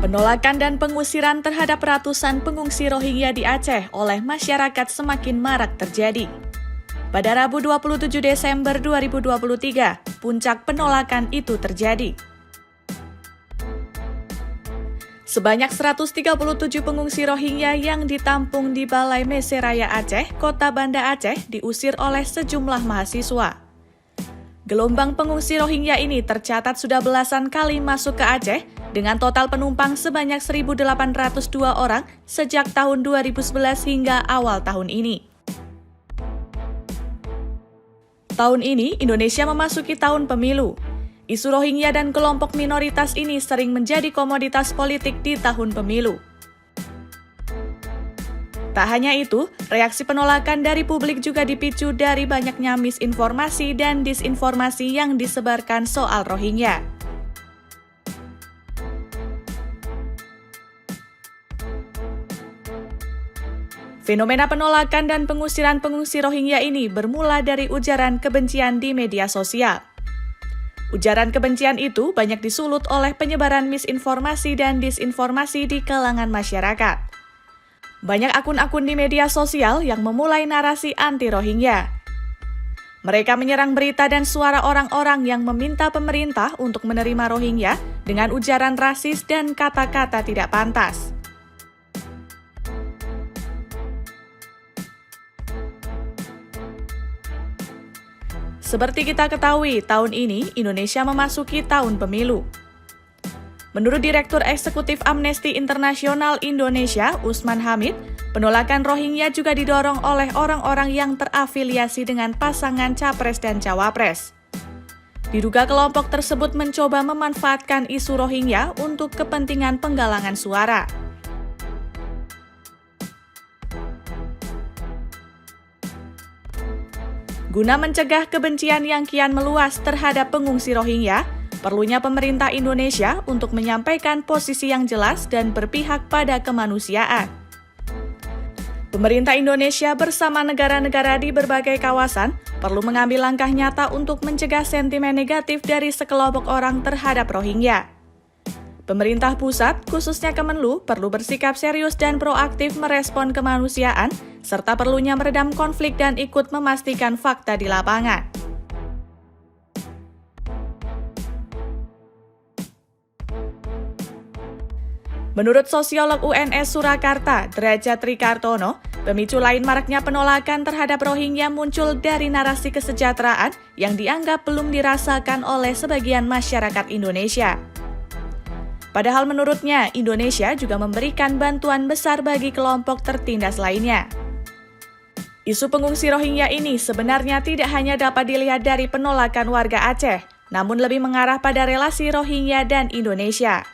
Penolakan dan pengusiran terhadap ratusan pengungsi Rohingya di Aceh oleh masyarakat semakin marak terjadi. Pada Rabu 27 Desember 2023, puncak penolakan itu terjadi. Sebanyak 137 pengungsi Rohingya yang ditampung di Balai Meseraya Aceh, Kota Banda Aceh, diusir oleh sejumlah mahasiswa. Gelombang pengungsi Rohingya ini tercatat sudah belasan kali masuk ke Aceh, dengan total penumpang sebanyak 1.802 orang sejak tahun 2011 hingga awal tahun ini. Tahun ini, Indonesia memasuki tahun pemilu. Isu Rohingya dan kelompok minoritas ini sering menjadi komoditas politik di tahun pemilu. Tak hanya itu, reaksi penolakan dari publik juga dipicu dari banyaknya misinformasi dan disinformasi yang disebarkan soal Rohingya. Fenomena penolakan dan pengusiran pengungsi Rohingya ini bermula dari ujaran kebencian di media sosial. Ujaran kebencian itu banyak disulut oleh penyebaran misinformasi dan disinformasi di kalangan masyarakat. Banyak akun-akun di media sosial yang memulai narasi anti-Rohingya. Mereka menyerang berita dan suara orang-orang yang meminta pemerintah untuk menerima Rohingya dengan ujaran rasis dan kata-kata tidak pantas. Seperti kita ketahui, tahun ini Indonesia memasuki tahun pemilu. Menurut Direktur Eksekutif Amnesty International Indonesia, Usman Hamid, penolakan Rohingya juga didorong oleh orang-orang yang terafiliasi dengan pasangan Capres dan Cawapres. Diduga kelompok tersebut mencoba memanfaatkan isu Rohingya untuk kepentingan penggalangan suara. Guna mencegah kebencian yang kian meluas terhadap pengungsi Rohingya, perlunya pemerintah Indonesia untuk menyampaikan posisi yang jelas dan berpihak pada kemanusiaan. Pemerintah Indonesia bersama negara-negara di berbagai kawasan perlu mengambil langkah nyata untuk mencegah sentimen negatif dari sekelompok orang terhadap Rohingya. Pemerintah pusat, khususnya Kemenlu, perlu bersikap serius dan proaktif merespon kemanusiaan, serta perlunya meredam konflik dan ikut memastikan fakta di lapangan. Menurut sosiolog UNS Surakarta, Derajat Trikartono, pemicu lain maraknya penolakan terhadap Rohingya muncul dari narasi kesejahteraan yang dianggap belum dirasakan oleh sebagian masyarakat Indonesia. Padahal menurutnya, Indonesia juga memberikan bantuan besar bagi kelompok tertindas lainnya. Isu pengungsi Rohingya ini sebenarnya tidak hanya dapat dilihat dari penolakan warga Aceh, namun lebih mengarah pada relasi Rohingya dan Indonesia.